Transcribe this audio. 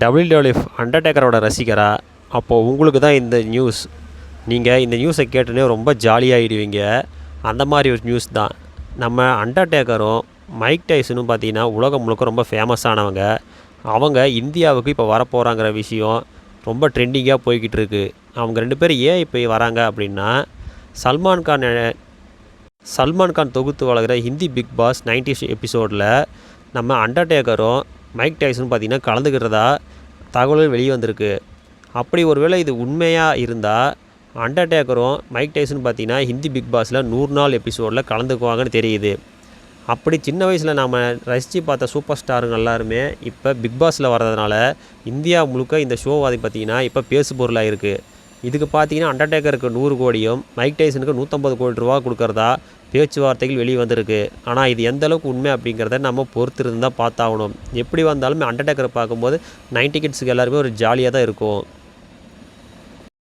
WWF அண்டர்டேக்கரோட ரசிகரா? அப்போது உங்களுக்கு தான் இந்த நியூஸ். நீங்கள் இந்த நியூஸை கேட்டுனே ரொம்ப ஜாலியாகிடுவீங்க. அந்த மாதிரி ஒரு நியூஸ் தான். நம்ம அண்டர்டேக்கரும் மைக் டைசனும் பார்த்தீங்கன்னா உலகம் முழுக்க ரொம்ப ஃபேமஸானவங்க. அவங்க இந்தியாவுக்கு இப்போ வரப்போகிறாங்கிற விஷயம் ரொம்ப ட்ரெண்டிங்காக போய்கிட்டு இருக்கு. அவங்க 2 பேரும் ஏன் இப்போ வராங்க அப்படின்னா, சல்மான் கான் தொகுத்து வழங்குற ஹிந்தி பிக் பாஸ் 90 எபிசோடில் நம்ம அண்டர்டேக்கரும் மைக் டைசனும் பார்த்திங்கன்னா கலந்துக்கிறதா தகவல்கள் வெளியே வந்திருக்கு. அப்படி ஒரு வேளை இது உண்மையாக இருந்தால் அண்டர்டேக்கரும் மைக் டைசனும் பார்த்திங்கன்னா ஹிந்தி பிக் பாஸில் 100 நாள் எபிசோடில் கலந்துக்குவாங்கன்னு தெரியுது. அப்படி சின்ன வயசில் நாம் ரசித்து பார்த்த சூப்பர் ஸ்டாருங்க எல்லாருமே இப்போ பிக் பாஸில் வர்றதுனால இந்தியா முழுக்க இந்த ஷோவாதி பார்த்திங்கன்னா இப்போ பேசு பொருளாக இருக்குது. இதுக்கு பார்த்தீங்கன்னா அண்டர்டேக்கருக்கு 100 கோடியும் மைக் டைசனுக்கு 150 கோடி ரூபா கொடுக்குறதா பேச்சுவார்த்தைகள் வெளியே வந்திருக்கு. ஆனால் இது எந்த அளவுக்கு உண்மை அப்படிங்கிறத நம்ம பொறுத்திருந்து தான் பார்த்தாகணும். எப்படி வந்தாலுமே அண்டர்டேக்கரை பார்க்கும்போது 90 கிட்ஸுக்கு எல்லாருமே ஒரு ஜாலியாக தான் இருக்கும்.